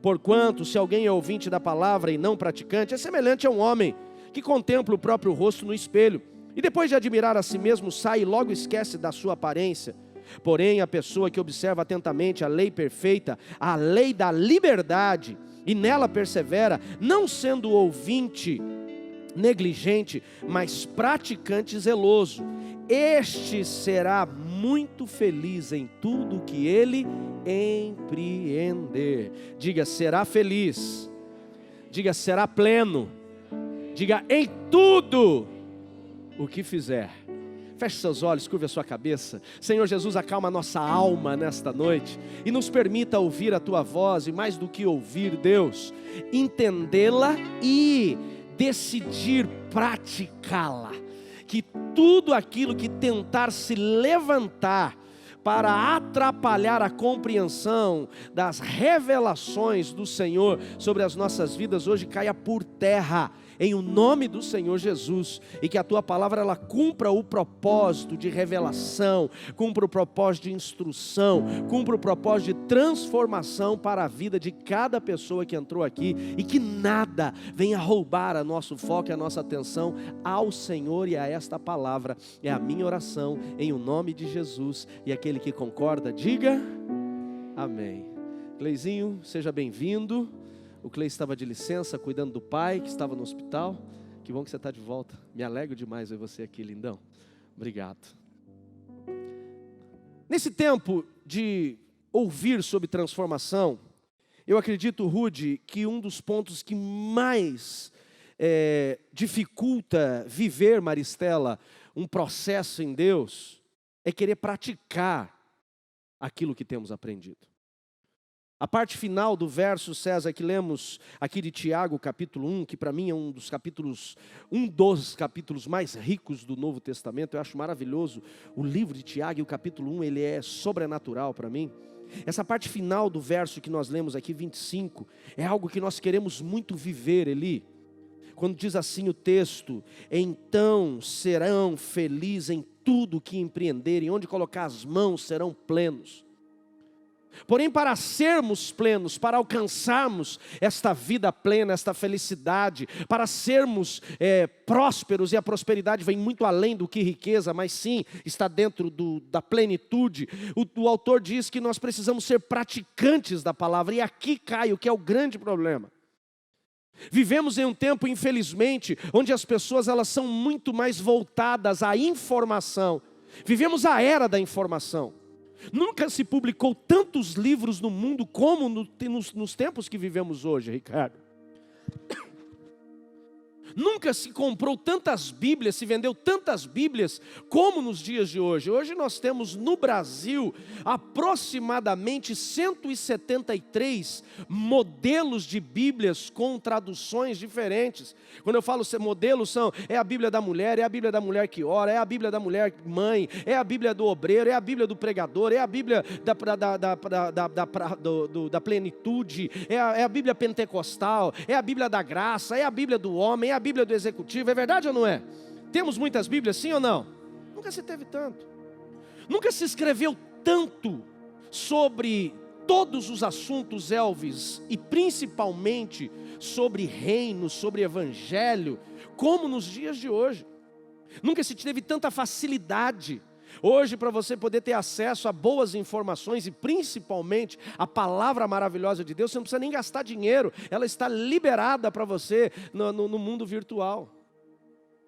Porquanto, se alguém é ouvinte da palavra e não praticante, é semelhante a um homem que contempla o próprio rosto no espelho, e depois de admirar a si mesmo, sai e logo esquece da sua aparência. Porém, a pessoa que observa atentamente a lei perfeita, a lei da liberdade, e nela persevera, não sendo ouvinte negligente, mas praticante zeloso, este será muito feliz em tudo que ele empreender. Diga, será feliz. Diga, será pleno. Diga, em tudo o que fizer. Feche seus olhos, curve a sua cabeça. Senhor Jesus, acalma a nossa alma nesta noite e nos permita ouvir a Tua voz, e mais do que ouvir, Deus, entendê-la e decidir praticá-la. Que tudo aquilo que tentar se levantar para atrapalhar a compreensão das revelações do Senhor sobre as nossas vidas hoje caia por terra, em o nome do Senhor Jesus, e que a Tua palavra ela cumpra o propósito de revelação, cumpra o propósito de instrução, cumpra o propósito de transformação para a vida de cada pessoa que entrou aqui, e que nada venha roubar a nosso foco e a nossa atenção ao Senhor e a esta palavra. É a minha oração em o nome de Jesus, e aquele que concorda, diga amém. Cleizinho, seja bem-vindo. O Clei estava de licença, cuidando do pai, que estava no hospital. Que bom que você está de volta. Me alegro demais ver você aqui, lindão. Obrigado. Nesse tempo de ouvir sobre transformação, eu acredito, Rude, que um dos pontos que mais dificulta viver, Maristela, um processo em Deus, é querer praticar aquilo que temos aprendido. A parte final do verso, César, que lemos aqui de Tiago, capítulo 1, que para mim é um dos capítulos mais ricos do Novo Testamento. Eu acho maravilhoso o livro de Tiago, e o capítulo 1, ele é sobrenatural para mim. Essa parte final do verso que nós lemos aqui, 25, é algo que nós queremos muito viver, Eli. Quando diz assim o texto: então serão felizes em tudo que empreenderem, onde colocar as mãos serão plenos. Porém, para sermos plenos, para alcançarmos esta vida plena, esta felicidade, para sermos prósperos, e a prosperidade vem muito além do que riqueza, mas sim, está dentro da plenitude, o autor diz que nós precisamos ser praticantes da palavra, e aqui cai o que é o grande problema. Vivemos em um tempo, infelizmente, onde as pessoas elas são muito mais voltadas à informação. Vivemos a era da informação. Nunca se publicou tantos livros no mundo como nos tempos que vivemos hoje, Ricardo. Nunca se comprou tantas Bíblias, se vendeu tantas Bíblias como nos dias de hoje. Hoje nós temos no Brasil aproximadamente 173 modelos de Bíblias com traduções diferentes. Quando eu falo modelos, é a Bíblia da mulher, é a Bíblia da mulher que ora, é a Bíblia da mulher mãe, é a Bíblia do obreiro, é a Bíblia do pregador, é a Bíblia da plenitude, é a Bíblia pentecostal, é a Bíblia da graça, é a Bíblia do homem, é a Bíblia do executivo. É verdade ou não é? Temos muitas Bíblias, sim ou não? Nunca se teve tanto. Nunca se escreveu tanto sobre todos os assuntos, Elvis, e principalmente sobre reino, sobre evangelho, como nos dias de hoje. Nunca se teve tanta facilidade hoje para você poder ter acesso a boas informações, e principalmente a palavra maravilhosa de Deus. Você não precisa nem gastar dinheiro, ela está liberada para você no mundo virtual.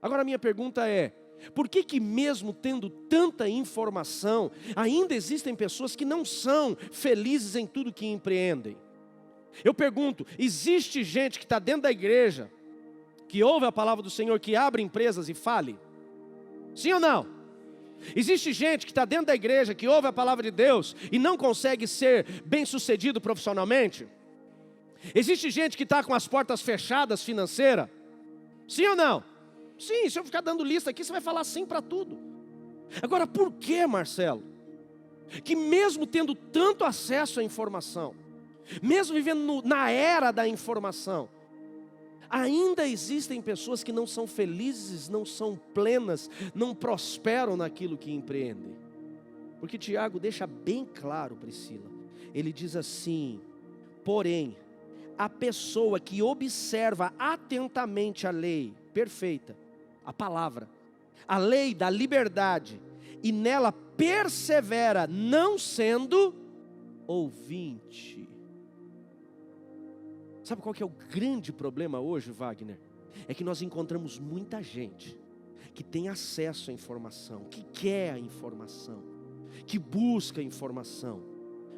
Agora a minha pergunta é: por que mesmo tendo tanta informação, ainda existem pessoas que não são felizes em tudo que empreendem? Eu pergunto, existe gente que está dentro da igreja, que ouve a palavra do Senhor, que abre empresas e fale? Sim ou não? Existe gente que está dentro da igreja, que ouve a palavra de Deus e não consegue ser bem sucedido profissionalmente? Existe gente que está com as portas fechadas financeira? Sim ou não? Sim, se eu ficar dando lista aqui, você vai falar sim para tudo. Agora, por que, Marcelo, que mesmo tendo tanto acesso à informação, mesmo vivendo na era da informação, ainda existem pessoas que não são felizes, não são plenas, não prosperam naquilo que empreendem? Porque Tiago deixa bem claro, Priscila. Ele diz assim: porém, a pessoa que observa atentamente a lei perfeita, a palavra, a lei da liberdade, e nela persevera, não sendo ouvinte. Sabe qual que é o grande problema hoje, Wagner? É que nós encontramos muita gente que tem acesso à informação, que quer a informação, que busca a informação,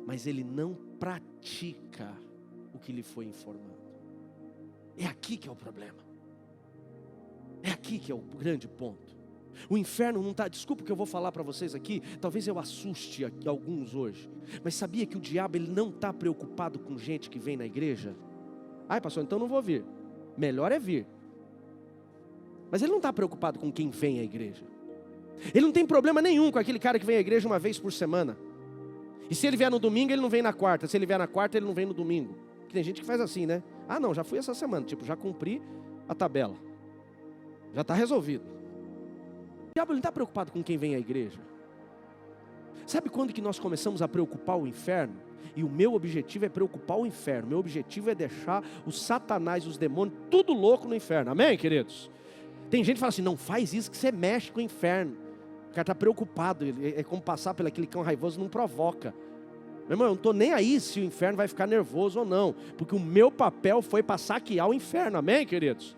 mas ele não pratica o que lhe foi informado. É aqui que é o problema. É aqui que é o grande ponto. O inferno não está, desculpa o que eu vou falar para vocês aqui, talvez eu assuste alguns hoje, mas sabia que o diabo ele não está preocupado com gente que vem na igreja? Ai pastor, então não vou vir. Melhor é vir. Mas ele não está preocupado com quem vem à igreja. Ele não tem problema nenhum com aquele cara que vem à igreja uma vez por semana. E se ele vier no domingo, ele não vem na quarta. Se ele vier na quarta, ele não vem no domingo. Porque tem gente que faz assim, né? Ah não, já fui essa semana, tipo, já cumpri a tabela. Já está resolvido. O diabo não está preocupado com quem vem à igreja. Sabe quando que nós começamos a preocupar o inferno? E o meu objetivo é preocupar o inferno. Meu objetivo é deixar o Satanás, os demônios, tudo louco no inferno. Amém, queridos? Tem gente que fala assim, não faz isso que você mexe com o inferno. O cara está preocupado, é como passar pelo aquele cão raivoso, não provoca. Meu irmão, eu não estou nem aí se o inferno vai ficar nervoso ou não. Porque o meu papel foi para saquear o inferno, amém, queridos?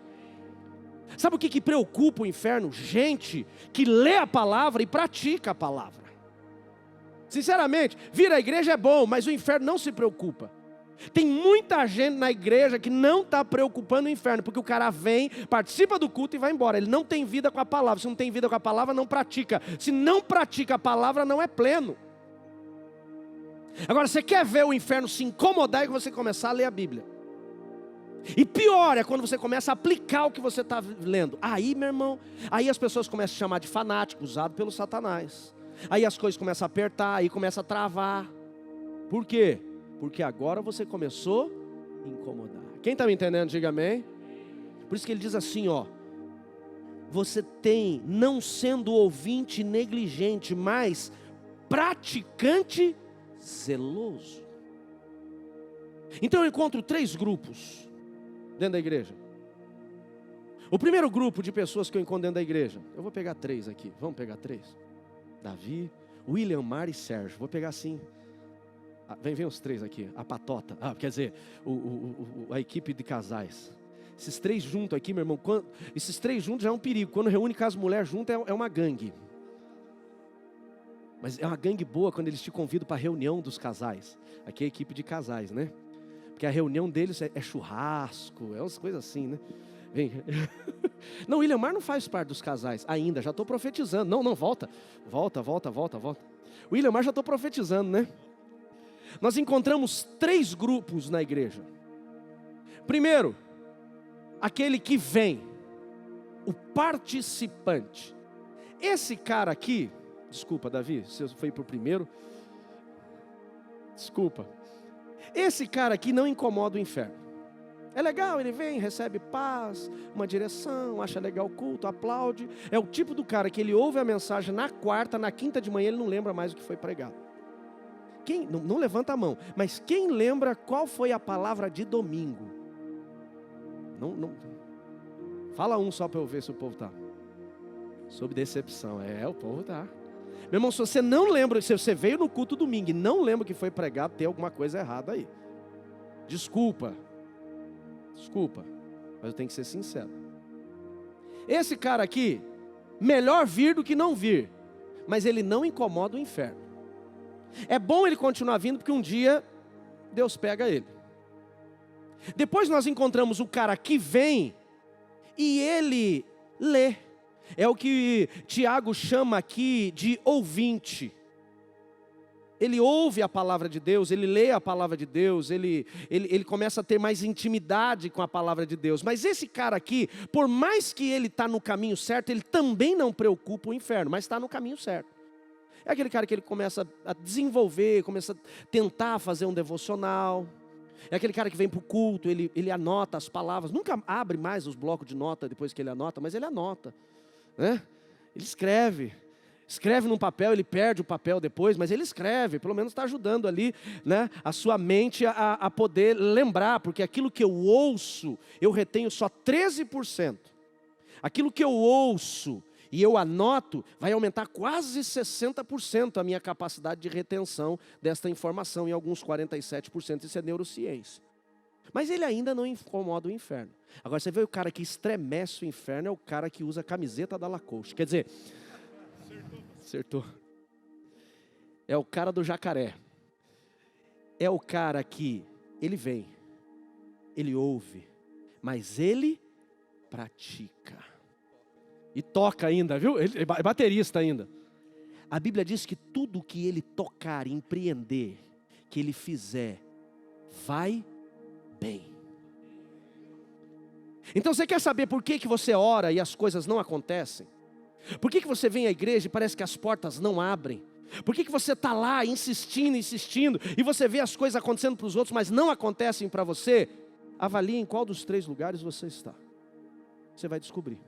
Sabe o que preocupa o inferno? Gente que lê a palavra e pratica a palavra. Sinceramente, vir à igreja é bom, mas o inferno não se preocupa. Tem muita gente na igreja que não está preocupando o inferno, porque o cara vem, participa do culto e vai embora. Ele não tem vida com a palavra. Se não tem vida com a palavra, não pratica. Se não pratica a palavra, não é pleno. Agora, você quer ver o inferno se incomodar e você começar a ler a Bíblia. E pior é quando você começa a aplicar o que você está lendo. Aí, meu irmão, aí as pessoas começam a chamar de fanático, usado pelo Satanás. Aí as coisas começam a apertar, aí começa a travar. Por quê? Porque agora você começou a incomodar. Quem está me entendendo, diga amém. Por isso que ele diz assim, ó. Você tem, não sendo ouvinte negligente, mas praticante zeloso. Então eu encontro 3 grupos dentro da igreja. O primeiro grupo de pessoas que eu encontro dentro da igreja, eu vou pegar 3 aqui, vamos pegar 3. Davi, William, Mar e Sérgio, vou pegar assim. Vem os 3 aqui, a patota, quer dizer, a equipe de casais. Esses 3 juntos aqui, meu irmão, esses 3 juntos já é um perigo. Quando reúne com as mulheres juntas é uma gangue. Mas é uma gangue boa quando eles te convidam para a reunião dos casais. Aqui é a equipe de casais, né? Porque a reunião deles é churrasco, é umas coisas assim, né? Vem. Não, William Mar não faz parte dos casais ainda, já estou profetizando. Não, volta. William Mar já estou profetizando, né? Nós encontramos 3 grupos na igreja. Primeiro, aquele que vem, o participante. Esse cara aqui, desculpa Davi, se eu fui para o primeiro, desculpa. Esse cara aqui não incomoda o inferno. É legal, ele vem, recebe paz, uma direção, acha legal o culto, aplaude. É o tipo do cara que ele ouve a mensagem na quarta, na quinta de manhã ele não lembra mais o que foi pregado. Quem, não levanta a mão, mas quem lembra qual foi a palavra de domingo? Não. Fala um só para eu ver se o povo está. Sobre decepção, o povo está. Meu irmão, se você não lembra, se você veio no culto domingo e não lembra o que foi pregado, tem alguma coisa errada aí. Desculpa, mas eu tenho que ser sincero. Esse cara aqui, melhor vir do que não vir, mas ele não incomoda o inferno. É bom ele continuar vindo, porque um dia Deus pega ele. Depois nós encontramos o cara que vem e ele lê. É o que Tiago chama aqui de ouvinte. Ele ouve a palavra de Deus, ele lê a palavra de Deus, ele começa a ter mais intimidade com a palavra de Deus. Mas esse cara aqui, por mais que ele está no caminho certo, ele também não preocupa o inferno, mas está no caminho certo. É aquele cara que ele começa a desenvolver, começa a tentar fazer um devocional. É aquele cara que vem para o culto, ele anota as palavras. Nunca abre mais os blocos de nota depois que ele anota, mas ele anota, né? Ele escreve. Escreve num papel, ele perde o papel depois, mas ele escreve, pelo menos está ajudando ali, né, a sua mente a poder lembrar, porque aquilo que eu ouço, eu retenho só 13%. Aquilo que eu ouço e eu anoto, vai aumentar quase 60% a minha capacidade de retenção desta informação, em alguns 47%, isso é neurociência. Mas ele ainda não incomoda o inferno. Agora você vê o cara que estremece o inferno, é o cara que usa a camiseta da Lacoste. Quer dizer, acertou. É o cara do jacaré. É o cara que ele vem, ele ouve, mas ele pratica. E toca ainda, viu? Ele é baterista ainda. A Bíblia diz que tudo que ele tocar, empreender, que ele fizer, vai bem. Então você quer saber por que você ora e as coisas não acontecem? Por que você vem à igreja e parece que as portas não abrem? Por que você está lá insistindo, e você vê as coisas acontecendo para os outros, mas não acontecem para você? Avalie em qual dos 3 lugares você está. Você vai descobrir.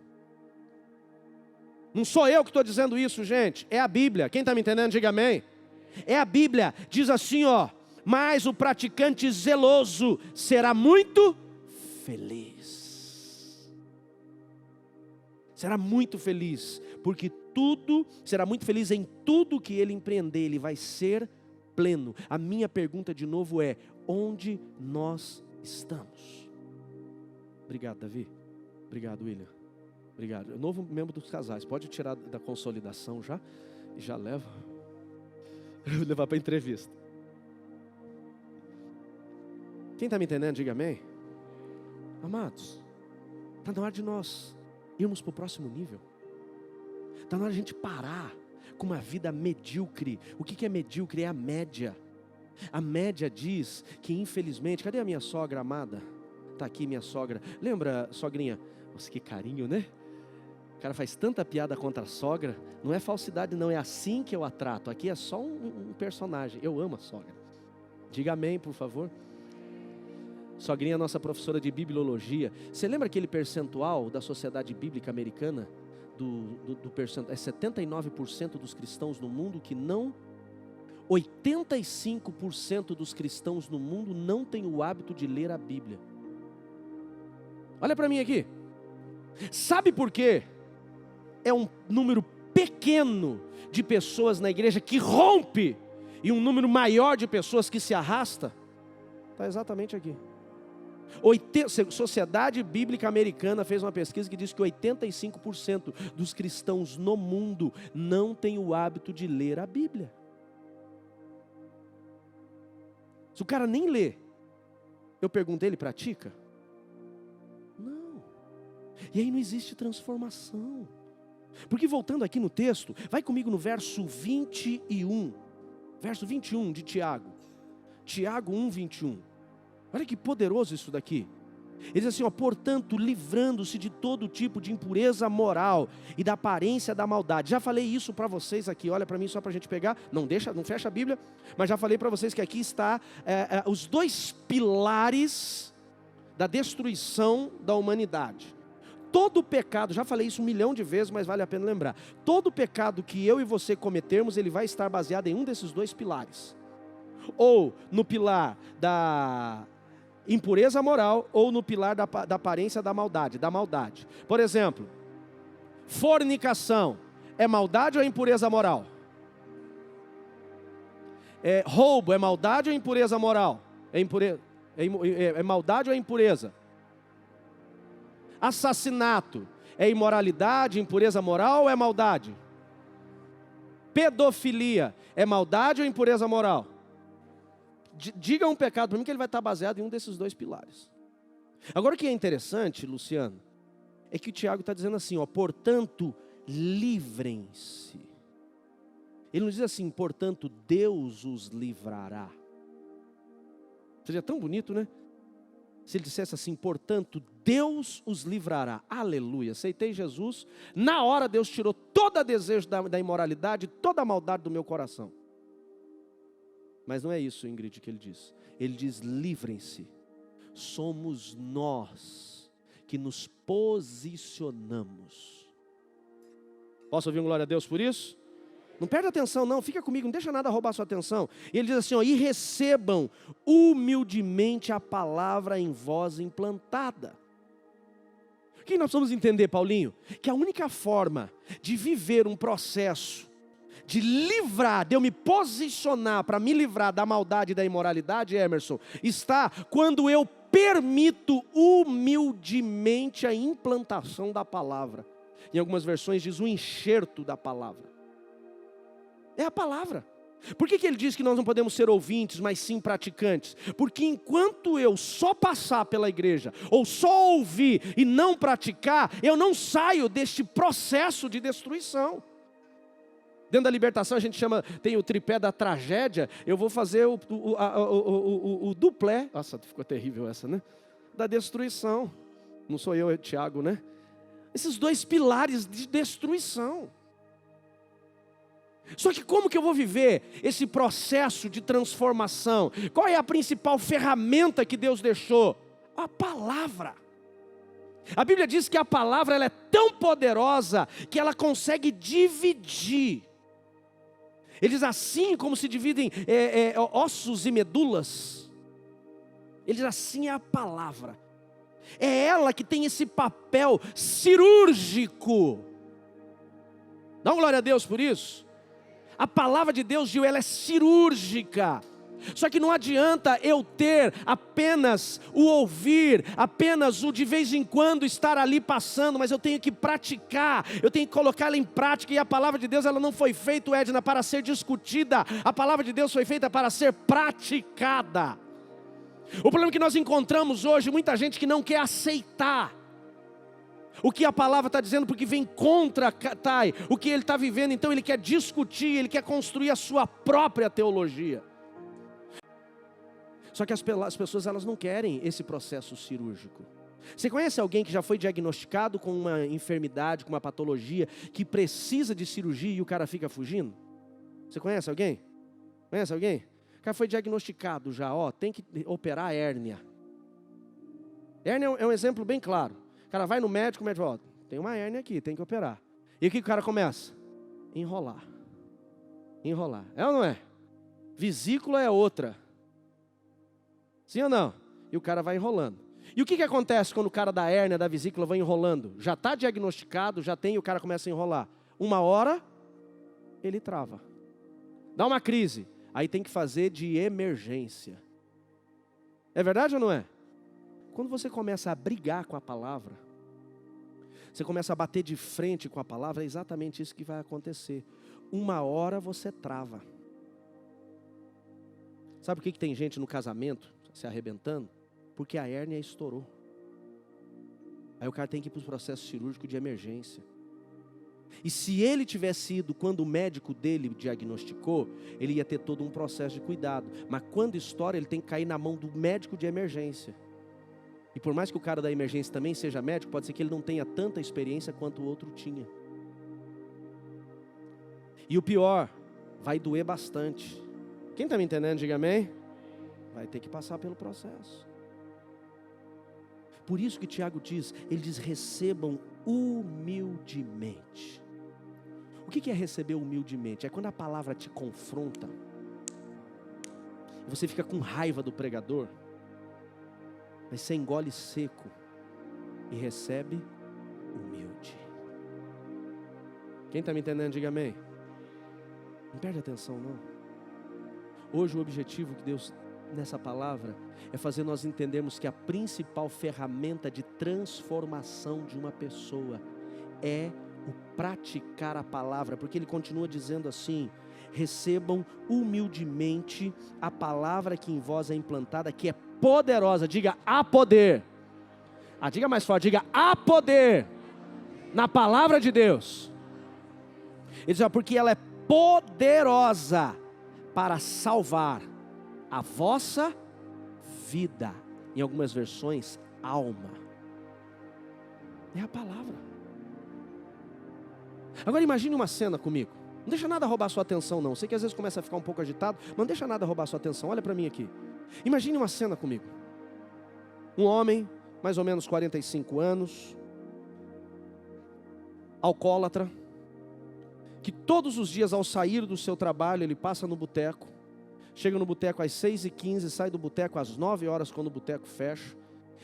Não sou eu que estou dizendo isso, gente. É a Bíblia. Quem está me entendendo, diga amém. É a Bíblia. Diz assim, ó. Mas o praticante zeloso será muito feliz. Será muito feliz. Porque será muito feliz em tudo que ele empreender. Ele vai ser pleno. A minha pergunta de novo é: onde nós estamos? Obrigado, Davi. Obrigado, William. Obrigado. Novo membro dos casais. Pode tirar da consolidação já. E já leva. Eu vou levar para a entrevista. Quem está me entendendo, diga amém. Amados, está na hora de nós irmos para o próximo nível. Está na hora de a gente parar com uma vida medíocre. O que é medíocre? É a média. A média diz que, infelizmente... Cadê a minha sogra amada? Está aqui minha sogra. Lembra, sogrinha? Nossa, que carinho, né? O cara faz tanta piada contra a sogra. Não é falsidade não, é assim que eu a trato. Aqui é só um personagem. Eu amo a sogra. Diga amém, por favor. Sogrinha é nossa professora de bibliologia. Você lembra aquele percentual da Sociedade Bíblica Americana? Do percentual, é 79% dos cristãos no mundo que não... 85% dos cristãos no mundo não tem o hábito de ler a Bíblia. Olha para mim aqui. Sabe por quê? É um número pequeno de pessoas na igreja que rompe e um número maior de pessoas que se arrasta. Está exatamente aqui. Sociedade Bíblica Americana fez uma pesquisa que diz que 85% dos cristãos no mundo não tem o hábito de ler a Bíblia. Se o cara nem lê, eu pergunto, ele pratica? Não. E aí não existe transformação. Porque voltando aqui no texto, vai comigo no verso 21. Verso 21 de Tiago. Tiago 1, 21. Olha que poderoso isso daqui. Ele diz assim, ó, portanto, livrando-se de todo tipo de impureza moral e da aparência da maldade. Já falei isso para vocês aqui, olha para mim só para a gente pegar, não fecha a Bíblia, mas já falei para vocês que aqui está os 2 pilares da destruição da humanidade. Todo pecado, já falei isso 1 milhão de vezes, mas vale a pena lembrar. Todo pecado que eu e você cometermos, ele vai estar baseado em um desses 2 pilares. Ou no pilar da impureza moral, ou no pilar da aparência da maldade. Por exemplo, fornicação é maldade ou é impureza moral? Roubo é maldade ou impureza moral? É maldade ou é impureza? Assassinato é imoralidade, impureza moral ou é maldade? Pedofilia é maldade ou impureza moral? Diga um pecado para mim que ele vai estar baseado em um desses 2 pilares. Agora o que é interessante, Luciano, é que o Tiago está dizendo assim, ó, portanto, livrem-se. Ele não diz assim, portanto, Deus os livrará. Seria tão bonito, né? Se ele dissesse assim, portanto, Deus os livrará. Aleluia, aceitei Jesus. Na hora Deus tirou todo o desejo da imoralidade, toda a maldade do meu coração. Mas não é isso, Ingrid, que ele diz. Ele diz, livrem-se. Somos nós que nos posicionamos. Posso ouvir um glória a Deus por isso? Não perde atenção não, fica comigo, não deixa nada roubar sua atenção. E ele diz assim, ó, e recebam humildemente a palavra em vós implantada. O que nós vamos entender, Paulinho? Que a única forma de viver um processo, de livrar, de eu me posicionar para me livrar da maldade e da imoralidade, Emerson, está quando eu permito humildemente a implantação da palavra. Em algumas versões diz o enxerto da palavra. É a palavra. Por que ele diz que nós não podemos ser ouvintes, mas sim praticantes? Porque enquanto eu só passar pela igreja, ou só ouvir e não praticar, eu não saio deste processo de destruição. Dentro da libertação a gente chama, tem o tripé da tragédia, eu vou fazer o duplé, nossa, ficou terrível essa, né? Da destruição. Não sou eu, é o Tiago, né? Esses dois pilares de destruição. Só que como que eu vou viver esse processo de transformação? Qual é a principal ferramenta que Deus deixou? A palavra. A Bíblia diz que a palavra ela é tão poderosa que ela consegue dividir. Ele diz assim como se dividem ossos e medulas. Ele diz assim é a palavra. É ela que tem esse papel cirúrgico. Dá uma glória a Deus por isso. A palavra de Deus, Gil, ela é cirúrgica. Só que não adianta eu ter apenas o ouvir, apenas o de vez em quando estar ali passando, mas eu tenho que praticar, eu tenho que colocá-la em prática. E a palavra de Deus, ela não foi feita, Edna, para ser discutida. A palavra de Deus foi feita para ser praticada. O problema é que nós encontramos hoje, muita gente que não quer aceitar o que a palavra está dizendo, porque vem contra o que ele está vivendo. Então ele quer discutir, ele quer construir a sua própria teologia. Só que as pessoas elas não querem esse processo cirúrgico. Você conhece alguém que já foi diagnosticado com uma enfermidade, com uma patologia, que precisa de cirurgia e o cara fica fugindo? Você conhece alguém? Conhece alguém? O cara foi diagnosticado já, tem que operar a hérnia. Hérnia é um exemplo bem claro. O cara vai no médico, o médico fala, tem uma hérnia aqui, tem que operar. E o que o cara começa? Enrolar. Enrolar. É ou não é? Vesícula é outra. Sim ou não? E o cara vai enrolando. E o que acontece quando o cara da hérnia, da vesícula vai enrolando? Já está diagnosticado, já tem e o cara começa a enrolar. Uma hora, ele trava. Dá uma crise. Aí tem que fazer de emergência. É verdade ou não é? Quando você começa a brigar com a palavra, você começa a bater de frente com a palavra, é exatamente isso que vai acontecer. Uma hora você trava. Sabe por que tem gente no casamento se arrebentando? Porque a hérnia estourou. Aí o cara tem que ir para o processo cirúrgico de emergência. E se ele tivesse ido quando o médico dele diagnosticou, ele ia ter todo um processo de cuidado. Mas quando estoura, ele tem que cair na mão do médico de emergência. E por mais que o cara da emergência também seja médico, pode ser que ele não tenha tanta experiência quanto o outro tinha. E o pior, vai doer bastante. Quem está me entendendo, diga amém. Vai ter que passar pelo processo. Por isso que Tiago diz, ele diz, recebam humildemente. O que é receber humildemente? É quando a palavra te confronta, e você fica com raiva do pregador, mas você engole seco e recebe humilde. Quem está me entendendo, diga amém. Não perde atenção não. Hoje o objetivo que Deus, nessa palavra, é fazer nós entendermos que a principal ferramenta de transformação de uma pessoa é o praticar a palavra, porque ele continua dizendo assim, recebam humildemente a palavra que em vós é implantada, que é poderosa, diga há poder, diga mais forte, diga há poder na palavra de Deus. Ele diz, porque ela é poderosa para salvar a vossa vida, em algumas versões, alma. É a palavra. Agora imagine uma cena comigo. Não deixa nada roubar sua atenção não. Sei que às vezes começa a ficar um pouco agitado, mas não deixa nada roubar sua atenção. Olha para mim aqui. Imagine uma cena comigo. Um homem, mais ou menos 45 anos, alcoólatra, que todos os dias ao sair do seu trabalho ele passa no boteco, chega no boteco às 6h15, sai do boteco às 9 horas quando o boteco fecha,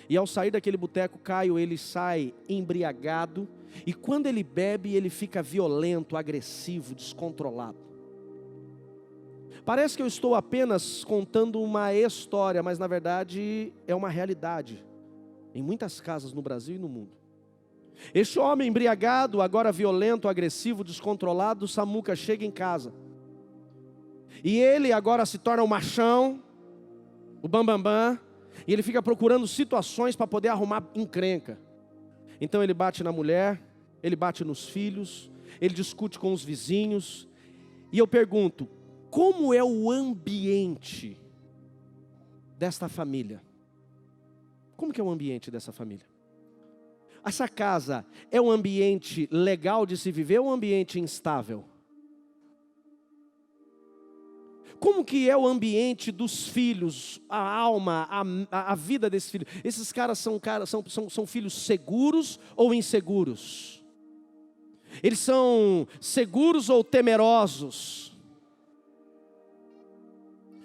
e ao sair daquele boteco, Caio, ele sai embriagado, e quando ele bebe, ele fica violento, agressivo, descontrolado. Parece que eu estou apenas contando uma história, mas na verdade é uma realidade em muitas casas no Brasil e no mundo. Este homem embriagado, agora violento, agressivo, descontrolado, Samuca chega em casa. E ele agora se torna o machão, o bambambam, e ele fica procurando situações para poder arrumar encrenca. Então ele bate na mulher, ele bate nos filhos, ele discute com os vizinhos. E eu pergunto, como é o ambiente desta família? Como que é o ambiente dessa família? Essa casa é um ambiente legal de se viver ou um ambiente instável? Como que é o ambiente dos filhos, a alma, a vida desses filhos? Esses caras são filhos seguros ou inseguros? Eles são seguros ou temerosos?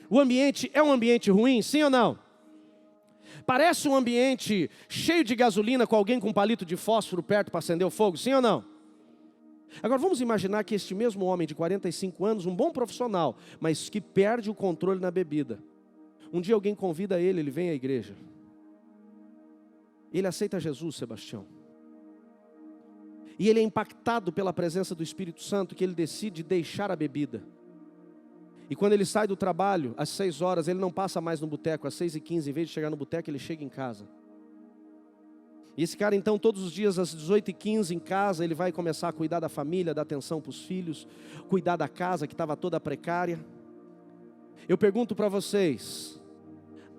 O ambiente é um ambiente ruim, sim ou não? Parece um ambiente cheio de gasolina com alguém com um palito de fósforo perto para acender o fogo, sim ou não? Agora vamos imaginar que este mesmo homem de 45 anos, um bom profissional, mas que perde o controle na bebida. Um dia alguém convida ele, ele vem à igreja. Ele aceita Jesus, Sebastião. E ele é impactado pela presença do Espírito Santo, que ele decide deixar a bebida. E quando ele sai do trabalho, às 6 horas, ele não passa mais no boteco, às 6h15, em vez de chegar no boteco, ele chega em casa. E esse cara então, todos os dias às 18h15 em casa, ele vai começar a cuidar da família, dar atenção para os filhos, cuidar da casa que estava toda precária. Eu pergunto para vocês,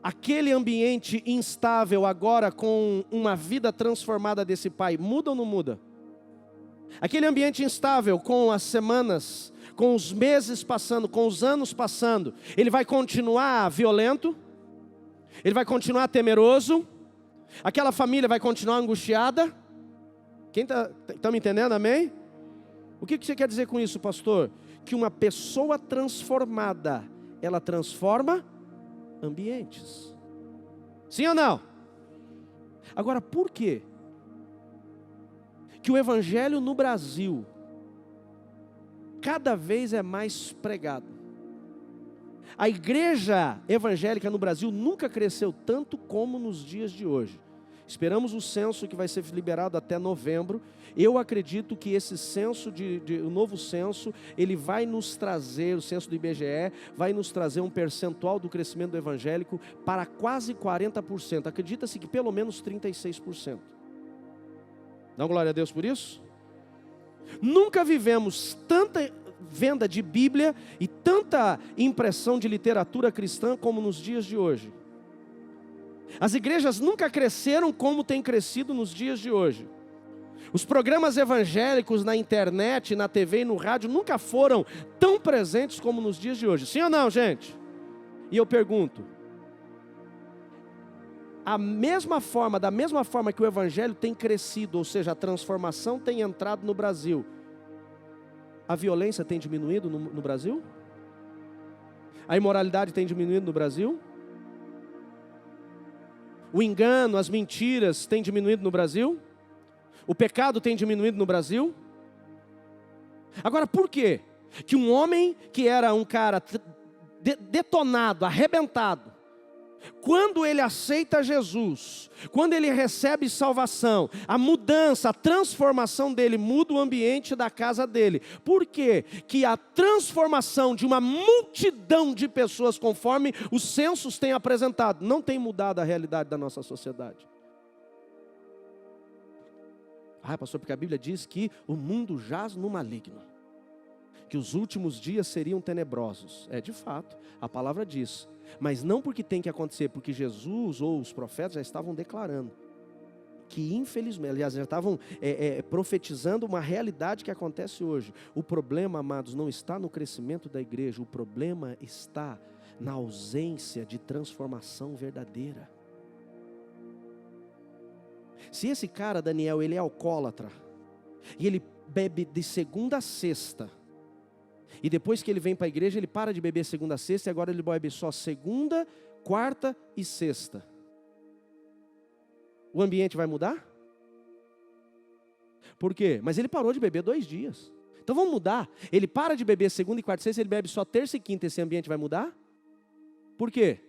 aquele ambiente instável agora com uma vida transformada desse pai, muda ou não muda? Aquele ambiente instável com as semanas, com os meses passando, com os anos passando, ele vai continuar violento? Ele vai continuar temeroso? Aquela família vai continuar angustiada? Quem está me entendendo, amém? O que você quer dizer com isso, pastor? Que uma pessoa transformada, ela transforma ambientes. Sim ou não? Agora, por quê que o evangelho no Brasil cada vez é mais pregado? A igreja evangélica no Brasil nunca cresceu tanto como nos dias de hoje. Esperamos o censo que vai ser liberado até novembro. Eu acredito que esse censo, o novo censo, ele vai nos trazer, o censo do IBGE, vai nos trazer um percentual do crescimento do evangélico para quase 40%. Acredita-se que pelo menos 36%. Dá glória a Deus por isso? Nunca vivemos tanta venda de Bíblia e tanta impressão de literatura cristã como nos dias de hoje. As igrejas nunca cresceram como tem crescido nos dias de hoje. Os programas evangélicos na internet, na TV e no rádio nunca foram tão presentes como nos dias de hoje. Sim ou não, gente? E eu pergunto, da mesma forma que o evangelho tem crescido, ou seja, a transformação tem entrado no Brasil, a violência tem diminuído no Brasil? A imoralidade tem diminuído no Brasil? O engano, as mentiras têm diminuído no Brasil? O pecado tem diminuído no Brasil? Agora, por quê que um homem que era um cara detonado, arrebentado, quando ele aceita Jesus, quando ele recebe salvação, a mudança, a transformação dele muda o ambiente da casa dele? Por quê que a transformação de uma multidão de pessoas, conforme os censos têm apresentado, não tem mudado a realidade da nossa sociedade? Pastor, porque a Bíblia diz que o mundo jaz no maligno, que os últimos dias seriam tenebrosos. De fato, a palavra diz. Mas não porque tem que acontecer, porque Jesus ou os profetas já estavam declarando que infelizmente, aliás, já estavam profetizando uma realidade que acontece hoje. O problema, amados, não está no crescimento da igreja, o problema está na ausência de transformação verdadeira. Se esse cara, Daniel, ele é alcoólatra, e ele bebe de segunda a sexta, E depois que ele vem para a igreja, ele para de beber segunda a sexta, e agora ele vai beber só segunda, quarta e sexta. O ambiente vai mudar? Por quê? Mas ele parou de beber 2 dias. Então vamos mudar. Ele para de beber segunda e quarta e sexta, ele bebe só terça e quinta, esse ambiente vai mudar? Por quê?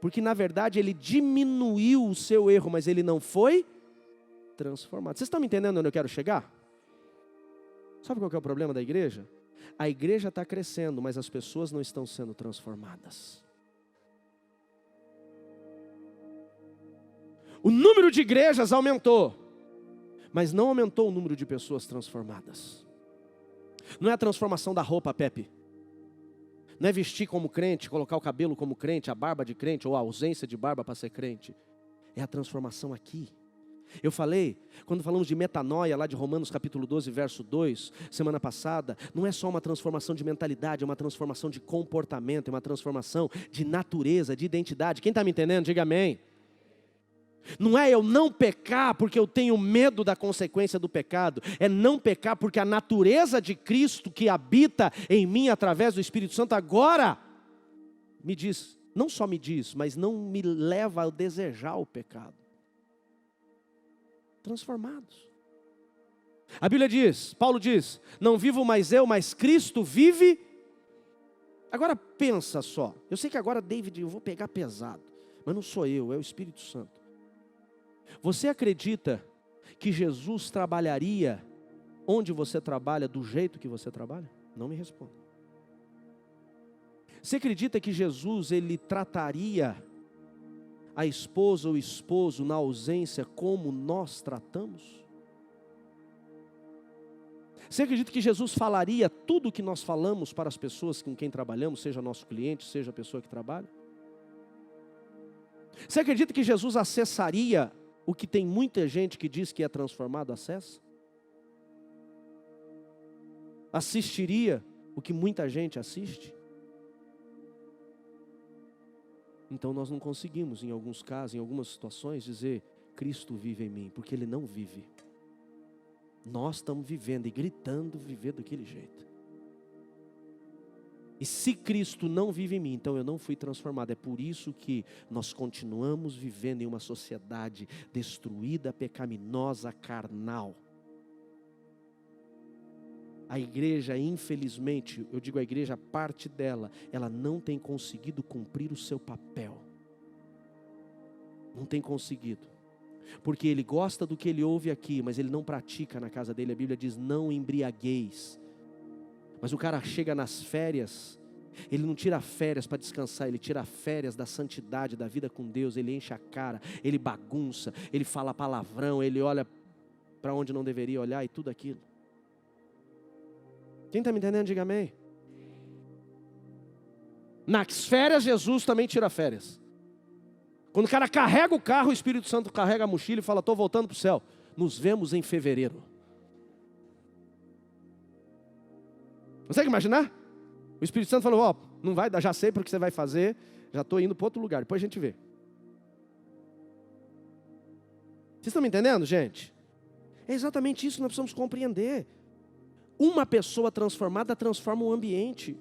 Porque na verdade ele diminuiu o seu erro, mas ele não foi transformado. Vocês estão me entendendo onde eu quero chegar? Sabe qual que é o problema da igreja? A igreja está crescendo, mas as pessoas não estão sendo transformadas. O número de igrejas aumentou, mas não aumentou o número de pessoas transformadas. Não é a transformação da roupa, Pepe. Não é vestir como crente, colocar o cabelo como crente, a barba de crente, ou a ausência de barba para ser crente. É a transformação aqui. Eu falei, quando falamos de metanoia, lá de Romanos capítulo 12, verso 2, semana passada, não é só uma transformação de mentalidade, é uma transformação de comportamento, é uma transformação de natureza, de identidade. Quem está me entendendo, diga amém. Não é eu não pecar porque eu tenho medo da consequência do pecado. É não pecar porque a natureza de Cristo que habita em mim através do Espírito Santo agora me diz, não só me diz, mas não me leva a desejar o pecado. Transformados. A Bíblia diz, Paulo diz, não vivo mais eu, mas Cristo vive. Agora pensa só, eu sei que agora David, eu vou pegar pesado, mas não sou eu, é o Espírito Santo. Você acredita que Jesus trabalharia onde você trabalha, do jeito que você trabalha? Não me responda. Você acredita que Jesus, ele trataria a esposa ou o esposo na ausência como nós tratamos? Você acredita que Jesus falaria tudo o que nós falamos para as pessoas com quem trabalhamos, seja nosso cliente, seja a pessoa que trabalha? Você acredita que Jesus acessaria o que tem muita gente que diz que é transformado acessa? Assistiria o que muita gente assiste? Então nós não conseguimos, em alguns casos, em algumas situações, dizer Cristo vive em mim, porque Ele não vive. Nós estamos vivendo e gritando viver daquele jeito. E se Cristo não vive em mim, então eu não fui transformado. É por isso que nós continuamos vivendo em uma sociedade destruída, pecaminosa, carnal. A igreja, infelizmente, eu digo a igreja, parte dela, ela não tem conseguido cumprir o seu papel. Não tem conseguido. Porque ele gosta do que ele ouve aqui, mas ele não pratica na casa dele. A Bíblia diz, não embriagueis. Mas o cara chega nas férias, ele não tira férias para descansar, ele tira férias da santidade, da vida com Deus. Ele enche a cara, ele bagunça, ele fala palavrão, ele olha para onde não deveria olhar e tudo aquilo. Quem está me entendendo, diga amém. Nas férias, Jesus também tira férias. Quando o cara carrega o carro, o Espírito Santo carrega a mochila e fala, estou voltando para o céu. Nos vemos em fevereiro. Consegue imaginar? O Espírito Santo falou, não vai dar, já sei porque você vai fazer, já estou indo para outro lugar, depois a gente vê. Vocês estão me entendendo, gente? É exatamente isso que nós precisamos compreender. Uma pessoa transformada transforma o ambiente.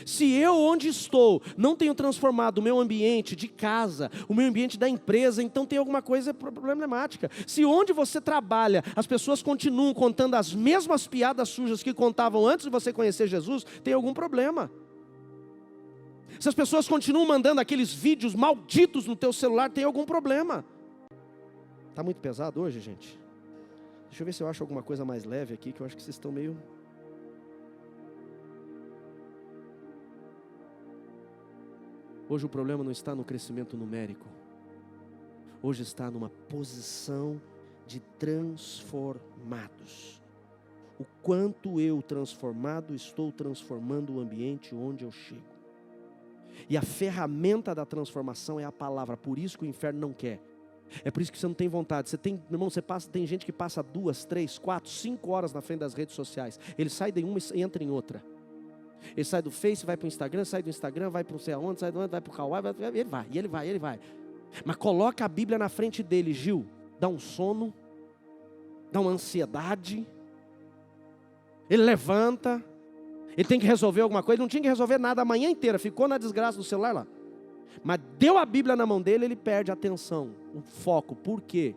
Se eu, onde estou, não tenho transformado o meu ambiente de casa, o meu ambiente da empresa, então tem alguma coisa problemática. Se onde você trabalha, as pessoas continuam contando as mesmas piadas sujas que contavam antes de você conhecer Jesus, tem algum problema. Se as pessoas continuam mandando aqueles vídeos malditos no teu celular, tem algum problema. Está muito pesado hoje, gente? Deixa eu ver se eu acho alguma coisa mais leve aqui, que eu acho que vocês estão meio... Hoje o problema não está no crescimento numérico. Hoje está numa posição de transformados. O quanto eu, transformado, estou transformando o ambiente onde eu chego. E a ferramenta da transformação é a palavra. Por isso que o inferno não quer. É por isso que você não tem vontade. Você tem, irmão, tem gente que passa 2, 3, 4, 5 horas na frente das redes sociais. Ele sai de uma e entra em outra. Ele sai do Face, vai para o Instagram, sai do Instagram, vai para não sei aonde, sai do onde, vai para o Kawaii, ele vai. Mas coloca a Bíblia na frente dele, Gil, dá um sono, dá uma ansiedade. Ele levanta, Ele tem que resolver alguma coisa, ele não tinha que resolver nada a manhã inteira, ficou na desgraça do celular lá. Mas deu a Bíblia na mão dele, ele perde a atenção, o foco. Por quê?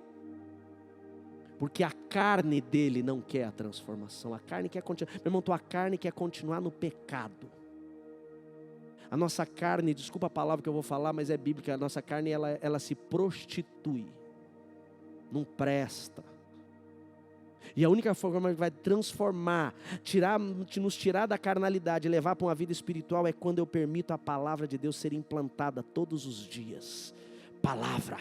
Porque a carne dele não quer a transformação. A carne quer continuar. Meu irmão, tua carne quer continuar no pecado. A nossa carne, desculpa a palavra que eu vou falar, mas é bíblica. A nossa carne, ela se prostitui. Não presta. E a única forma que vai transformar, nos tirar da carnalidade e levar para uma vida espiritual é quando eu permito a palavra de Deus ser implantada todos os dias. Palavra,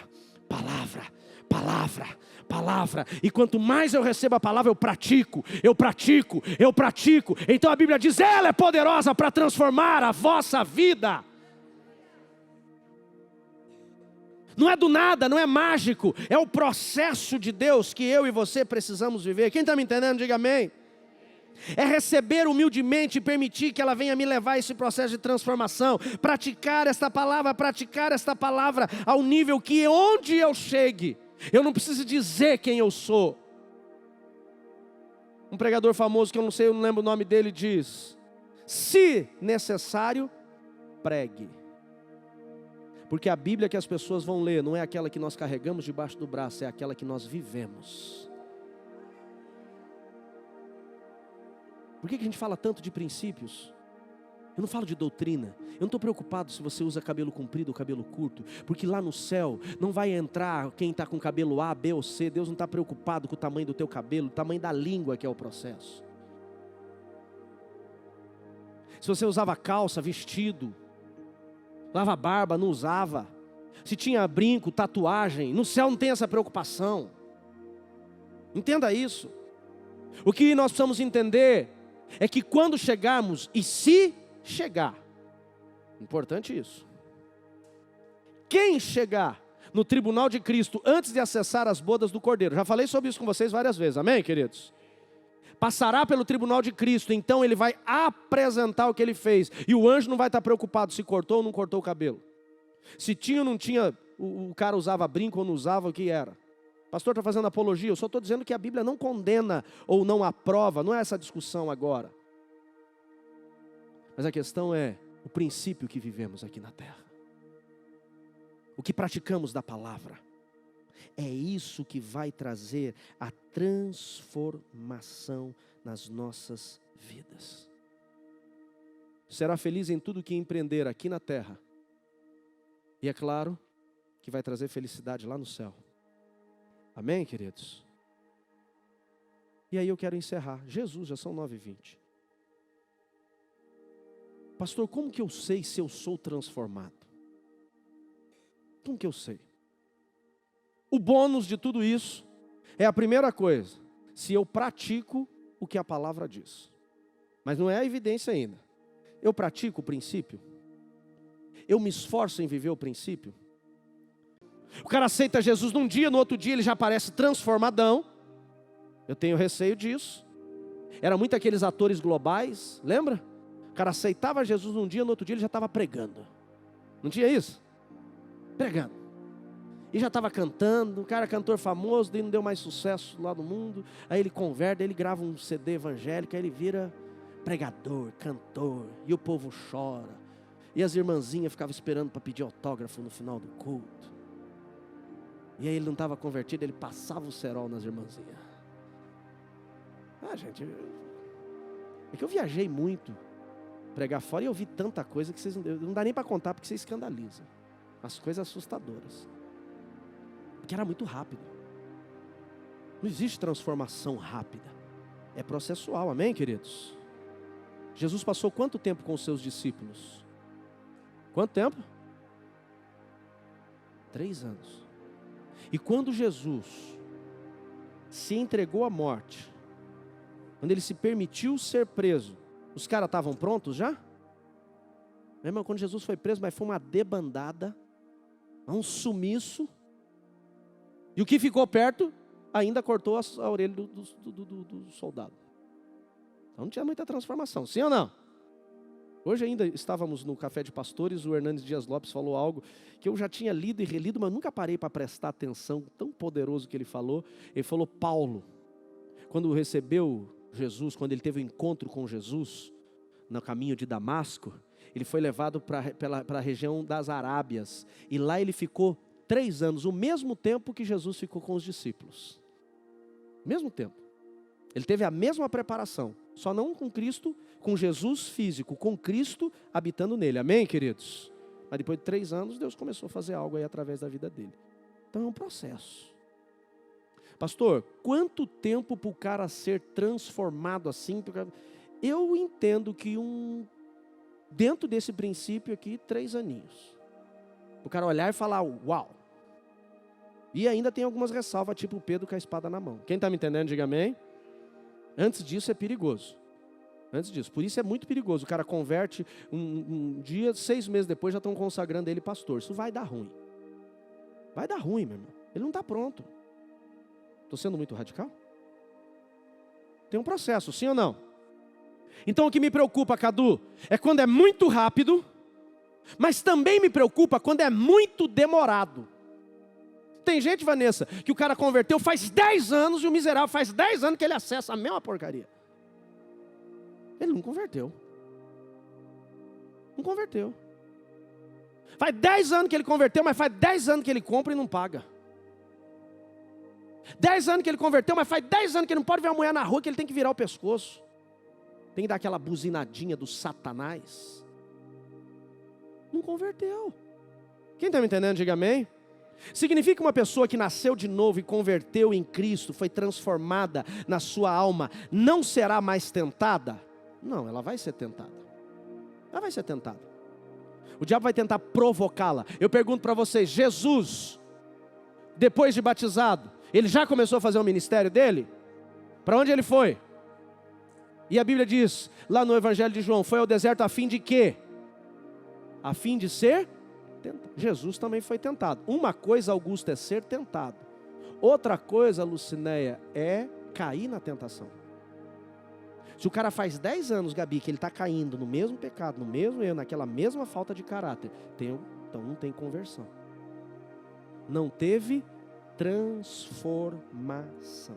palavra, palavra, palavra. E quanto mais eu recebo a palavra, eu pratico, eu pratico, eu pratico. Então a Bíblia diz, ela é poderosa para transformar a vossa vida. Não é do nada, não é mágico, é o processo de Deus que eu e você precisamos viver. Quem está me entendendo, diga amém. É receber humildemente e permitir que ela venha me levar a esse processo de transformação. Praticar esta palavra ao nível que onde eu chegue, eu não preciso dizer quem eu sou. Um pregador famoso que eu não lembro o nome dele diz, se necessário, pregue. Porque a Bíblia que as pessoas vão ler não é aquela que nós carregamos debaixo do braço, é aquela que nós vivemos. Por que a gente fala tanto de princípios? Eu não falo de doutrina. Eu não estou preocupado se você usa cabelo comprido ou cabelo curto. Porque lá no céu não vai entrar quem está com cabelo A, B ou C. Deus não está preocupado com o tamanho do teu cabelo, o tamanho da língua que é o processo. Se você usava calça, vestido, usava barba, não usava. Se tinha brinco, tatuagem, no céu não tem essa preocupação. Entenda isso. O que nós precisamos entender é que quando chegarmos, e se chegar, importante isso. Quem chegar no tribunal de Cristo antes de acessar as bodas do Cordeiro, já falei sobre isso com vocês várias vezes, amém, queridos? Passará pelo tribunal de Cristo, então ele vai apresentar o que ele fez. E o anjo não vai estar preocupado se cortou ou não cortou o cabelo. Se tinha ou não tinha, o cara usava brinco ou não usava, o que era. O pastor está fazendo apologia, eu só estou dizendo que a Bíblia não condena ou não aprova, não é essa discussão agora. Mas a questão é o princípio que vivemos aqui na terra. O que praticamos da palavra. É isso que vai trazer a transformação nas nossas vidas. Será feliz em tudo que empreender aqui na terra. E é claro que vai trazer felicidade lá no céu. Amém, queridos? E aí eu quero encerrar. Jesus, já são 9h20. Pastor, como que eu sei se eu sou transformado? Como que eu sei? O bônus de tudo isso é a primeira coisa. Se eu pratico o que a palavra diz. Mas não é a evidência ainda. Eu pratico o princípio. Eu me esforço em viver o princípio. O cara aceita Jesus num dia, no outro dia ele já aparece transformadão. Eu tenho receio disso. Era muito aqueles atores globais, lembra? O cara aceitava Jesus num dia, no outro dia ele já estava pregando. Não tinha isso? Pregando. E já estava cantando, o cara é cantor famoso, daí não deu mais sucesso lá no mundo. Aí ele converte, aí ele grava um CD evangélico, aí ele vira pregador, cantor. E o povo chora. E as irmãzinhas ficavam esperando para pedir autógrafo no final do culto. E aí ele não estava convertido, ele passava o cerol nas irmãzinhas. Gente, é que eu viajei muito pregar fora e eu vi tanta coisa que vocês não dá nem para contar porque você escandaliza. As coisas assustadoras. Porque era muito rápido. Não existe transformação rápida. É processual, amém, queridos? Jesus passou quanto tempo com os seus discípulos? Quanto tempo? 3 anos. E quando Jesus se entregou à morte, quando ele se permitiu ser preso, os caras estavam prontos já? Meu irmão, quando Jesus foi preso, mas foi uma debandada, um sumiço, e o que ficou perto, ainda cortou a orelha do soldado. Então não tinha muita transformação, sim ou não? Hoje ainda estávamos no Café de Pastores, o Hernandes Dias Lopes falou algo que eu já tinha lido e relido, mas nunca parei para prestar atenção, tão poderoso que ele falou. Ele falou, Paulo, quando recebeu Jesus, quando ele teve o encontro com Jesus, no caminho de Damasco, ele foi levado para a região das Arábias. E lá ele ficou 3 anos, o mesmo tempo que Jesus ficou com os discípulos. Mesmo tempo. Ele teve a mesma preparação, só não com Cristo, com Jesus físico, com Cristo habitando nele. Amém, queridos? Mas depois de 3 anos, Deus começou a fazer algo aí através da vida dele. Então é um processo. Pastor, quanto tempo para o cara ser transformado assim? Eu entendo que dentro desse princípio aqui, 3 aninhos. O cara olhar e falar, uau. E ainda tem algumas ressalvas, tipo o Pedro com a espada na mão. Quem está me entendendo, diga amém. Antes disso é perigoso. Antes disso. Por isso é muito perigoso. O cara converte um dia, 6 meses depois já estão consagrando ele pastor. Isso vai dar ruim. Vai dar ruim, meu irmão. Ele não está pronto. Estou sendo muito radical? Tem um processo, sim ou não? Então o que me preocupa, Cadu, é quando é muito rápido, mas também me preocupa quando é muito demorado. Tem gente, Vanessa, que o cara converteu faz 10 anos e o miserável faz 10 anos que ele acessa a mesma porcaria. Ele não converteu. Não converteu. Faz 10 anos que ele converteu, mas faz 10 anos que ele compra e não paga. 10 anos que ele converteu, mas faz 10 anos que ele não pode ver uma mulher na rua, que ele tem que virar o pescoço. Tem que dar aquela buzinadinha do Satanás. Não converteu. Quem está me entendendo, diga amém. Significa que uma pessoa que nasceu de novo e converteu em Cristo, foi transformada na sua alma, não será mais tentada? Não, ela vai ser tentada. Ela vai ser tentada. O diabo vai tentar provocá-la. Eu pergunto para vocês, Jesus, depois de batizado, ele já começou a fazer o ministério dele? Para onde ele foi? E a Bíblia diz, lá no Evangelho de João, foi ao deserto a fim de quê? A fim de ser tentado. Jesus também foi tentado. Uma coisa, Augusto, é ser tentado. Outra coisa, Lucinéia, é cair na tentação. Se o cara faz 10 anos, Gabi, que ele está caindo no mesmo pecado, no mesmo erro, naquela mesma falta de caráter, então não tem conversão. Não teve transformação.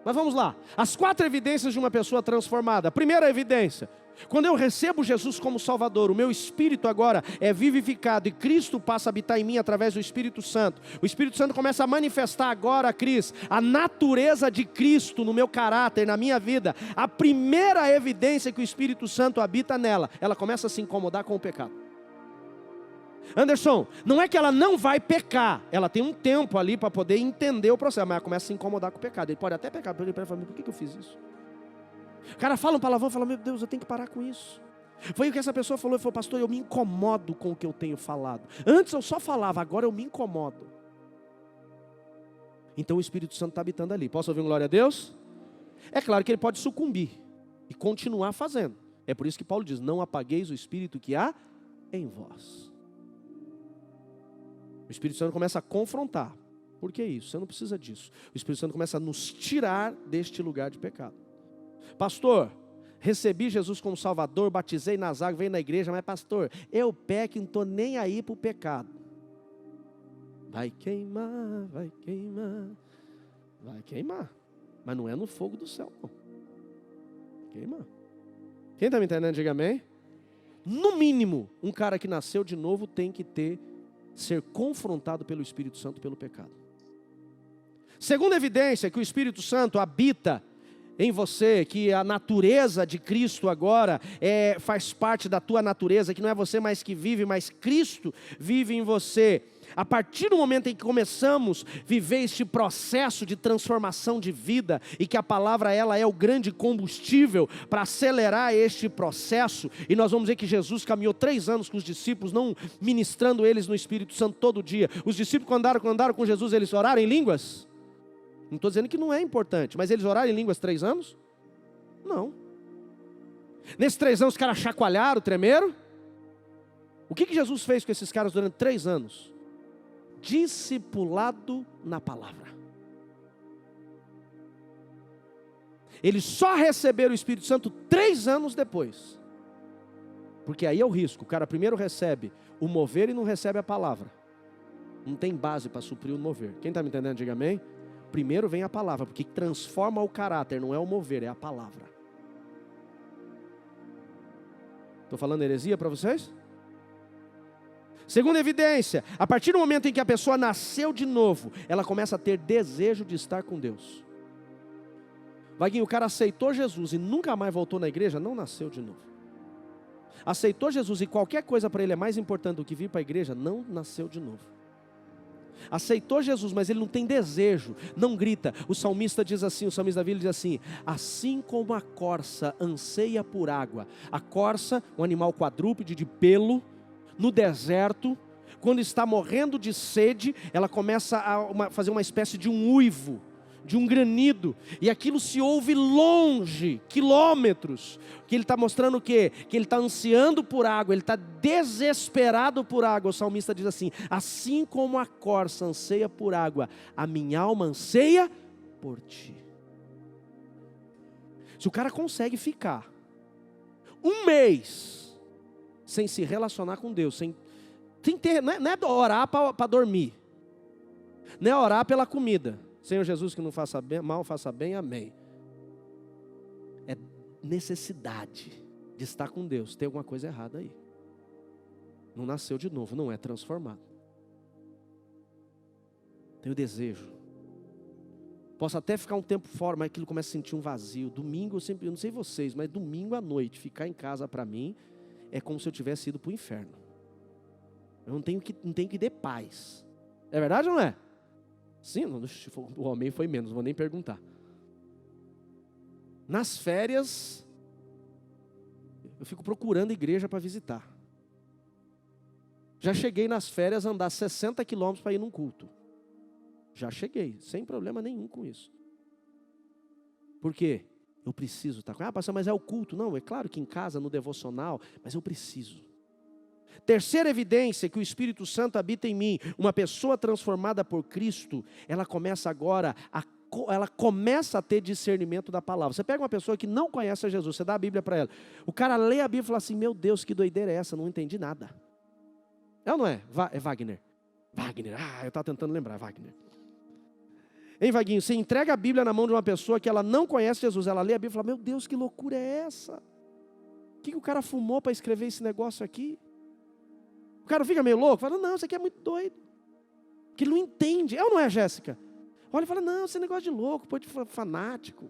Mas vamos lá, as 4 evidências de uma pessoa transformada. Primeira evidência, quando eu recebo Jesus como Salvador, o meu espírito agora é vivificado e Cristo passa a habitar em mim através do Espírito Santo. O Espírito Santo começa a manifestar agora, Cris, a natureza de Cristo no meu caráter, na minha vida. A primeira evidência que o Espírito Santo habita nela, ela começa a se incomodar com o pecado. Anderson, não é que ela não vai pecar, ela tem um tempo ali para poder entender o processo, mas ela começa a se incomodar com o pecado. Ele pode até pecar, ele pode falar, por que eu fiz isso? O cara fala um palavrão e fala, meu Deus, eu tenho que parar com isso. Foi o que essa pessoa falou, ele falou, pastor, eu me incomodo com o que eu tenho falado. Antes eu só falava, agora eu me incomodo. Então o Espírito Santo está habitando ali. Posso ouvir um glória a Deus? É claro que ele pode sucumbir e continuar fazendo. É por isso que Paulo diz, não apagueis o Espírito que há em vós. O Espírito Santo começa a confrontar. Por que isso? Você não precisa disso. O Espírito Santo começa a nos tirar deste lugar de pecado. Pastor, recebi Jesus como Salvador, batizei nas águas, veio na igreja, mas pastor, eu peco e não estou nem aí para o pecado. Vai queimar, vai queimar, vai queimar. Mas não é no fogo do céu, não. Queimar. Quem está me entendendo, diga amém. No mínimo, um cara que nasceu de novo tem que ser confrontado pelo Espírito Santo pelo pecado. Segunda evidência que o Espírito Santo habita em você, que a natureza de Cristo agora faz parte da tua natureza, que não é você mais que vive, mas Cristo vive em você. A partir do momento em que começamos a viver este processo de transformação de vida, e que a palavra ela é o grande combustível para acelerar este processo, e nós vamos ver que Jesus caminhou 3 anos com os discípulos, não ministrando eles no Espírito Santo todo dia. Os discípulos quando andaram com Jesus, eles oraram em línguas? Não estou dizendo que não é importante, mas eles oraram em línguas 3 anos? Não. Nesses 3 anos os caras chacoalharam, tremeram? O que Jesus fez com esses caras durante 3 anos? Discipulado na palavra. Eles só receberam o Espírito Santo 3 anos depois. Porque aí é o risco. O cara primeiro recebe o mover e não recebe a palavra. Não tem base para suprir o mover. Quem está me entendendo, diga amém. Primeiro vem a palavra, porque transforma o caráter, não é o mover, é a palavra. Estou falando heresia para vocês? Segunda evidência, a partir do momento em que a pessoa nasceu de novo, ela começa a ter desejo de estar com Deus. Vaguinho, o cara aceitou Jesus e nunca mais voltou na igreja, não nasceu de novo. Aceitou Jesus e qualquer coisa para ele é mais importante do que vir para a igreja, não nasceu de novo. Aceitou Jesus, mas ele não tem desejo, não grita. O salmista diz assim, o salmista Davi diz assim: assim como a corça anseia por água. A corça, um animal quadrúpede de pelo, no deserto, quando está morrendo de sede, ela começa a fazer uma espécie de um uivo, de um granido, e aquilo se ouve longe, quilômetros, que ele está mostrando o quê? Que ele está ansiando por água, ele está desesperado por água. O salmista diz assim: assim como a corça anseia por água, a minha alma anseia por ti. Se o cara consegue ficar um mês sem se relacionar com Deus, sem ter, não é orar para dormir, não é orar pela comida. Senhor Jesus, que não faça bem, mal, faça bem, amém. É necessidade de estar com Deus. Tem alguma coisa errada aí. Não nasceu de novo, não é transformado. Tem o desejo. Posso até ficar um tempo fora, mas aquilo começa a sentir um vazio. Domingo, eu não sei vocês, mas domingo à noite, ficar em casa para mim, é como se eu tivesse ido para o inferno. Eu não tenho que ter paz. É verdade ou não é? Sim, o homem foi menos, não vou nem perguntar. Nas férias, eu fico procurando igreja para visitar. Já cheguei nas férias a andar 60 quilômetros para ir num culto. Já cheguei, sem problema nenhum com isso. Por quê? Eu preciso estar com... Ah, pastor, mas é o culto. Não, é claro que em casa, no devocional, mas eu preciso. Terceira evidência que o Espírito Santo habita em mim, uma pessoa transformada por Cristo, ela começa agora ela começa a ter discernimento da palavra. Você pega uma pessoa que não conhece a Jesus, você dá a Bíblia para ela. O cara lê a Bíblia e fala assim: meu Deus, que doideira é essa? Não entendi nada. É ou não é? É Wagner. Wagner, eu estava tentando lembrar, Wagner. Hein, Vaguinho, você entrega a Bíblia na mão de uma pessoa que ela não conhece Jesus, ela lê a Bíblia e fala: meu Deus, que loucura é essa? O que o cara fumou para escrever esse negócio aqui? O cara fica meio louco, fala: não, isso aqui é muito doido. Que ele não entende. É ou não é, Jéssica? Olha e fala: não, esse negócio de louco, pô, de fanático.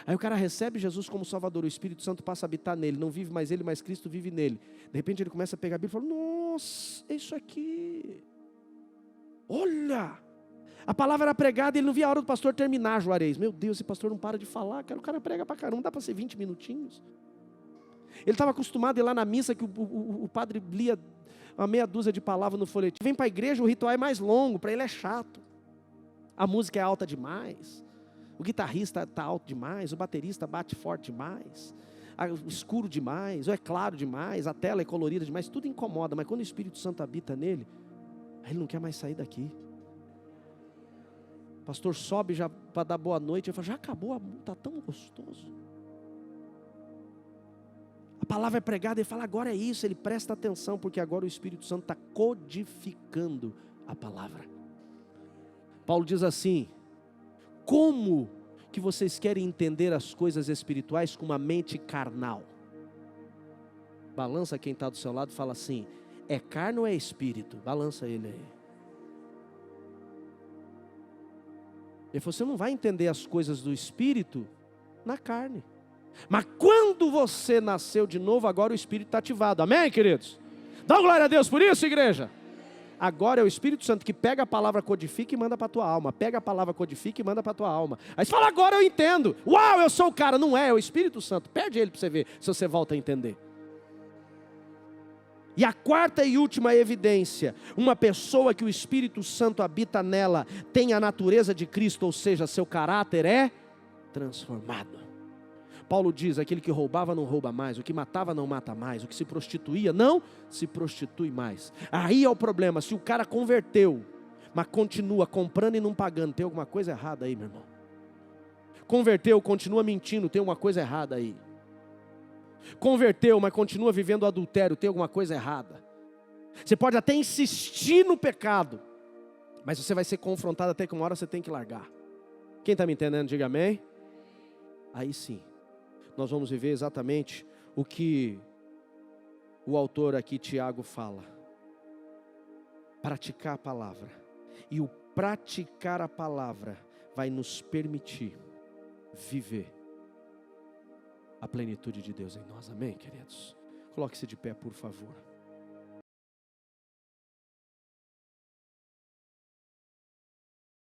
Aí o cara recebe Jesus como Salvador, o Espírito Santo passa a habitar nele, não vive mais ele, mas Cristo vive nele. De repente ele começa a pegar a Bíblia e fala: nossa, é isso aqui. Olha, a palavra era pregada e ele não via a hora do pastor terminar, Juarez. Meu Deus, esse pastor não para de falar, cara. O cara prega pra caramba, não dá para ser 20 minutinhos. Ele estava acostumado a ir lá na missa que o padre lia uma meia dúzia de palavras no folhetim. Vem para a igreja, o ritual é mais longo, para ele é chato. A música é alta demais, o guitarrista está alto demais, o baterista bate forte demais, escuro demais, ou é claro demais, a tela é colorida demais, tudo incomoda. Mas quando o Espírito Santo habita nele, aí ele não quer mais sair daqui. O pastor sobe já para dar boa noite, ele fala: já acabou, está tão gostoso. A palavra é pregada, ele fala: agora é isso. Ele presta atenção, porque agora o Espírito Santo está codificando a palavra. Paulo diz assim: como que vocês querem entender as coisas espirituais com uma mente carnal? Balança quem está do seu lado e fala assim: é carne ou é espírito? Balança ele aí. Ele falou: você não vai entender as coisas do espírito na carne. Mas quando você nasceu de novo, agora o Espírito está ativado. Amém, queridos? Dá glória a Deus por isso, igreja. Agora é o Espírito Santo que pega a palavra, codifica e manda para a tua alma. Pega a palavra, codifica e manda para a tua alma. Aí você fala: agora eu entendo. Uau, eu sou o cara. Não é o Espírito Santo. Perde ele para você ver se você volta a entender. E a quarta e última evidência: uma pessoa que o Espírito Santo habita nela tem a natureza de Cristo, ou seja, seu caráter é transformado. Paulo diz: aquele que roubava não rouba mais, o que matava não mata mais, o que se prostituía não se prostitui mais. Aí é o problema: se o cara converteu, mas continua comprando e não pagando, tem alguma coisa errada aí, meu irmão. Converteu, continua mentindo, tem alguma coisa errada aí. Converteu, mas continua vivendo adultério, tem alguma coisa errada. Você pode até insistir no pecado, mas você vai ser confrontado até que uma hora você tem que largar. Quem está me entendendo, diga amém. Aí sim, nós vamos viver exatamente o que o autor aqui, Tiago, fala: praticar a palavra. E o praticar a palavra vai nos permitir viver a plenitude de Deus em nós. Amém, queridos? Coloque-se de pé, por favor.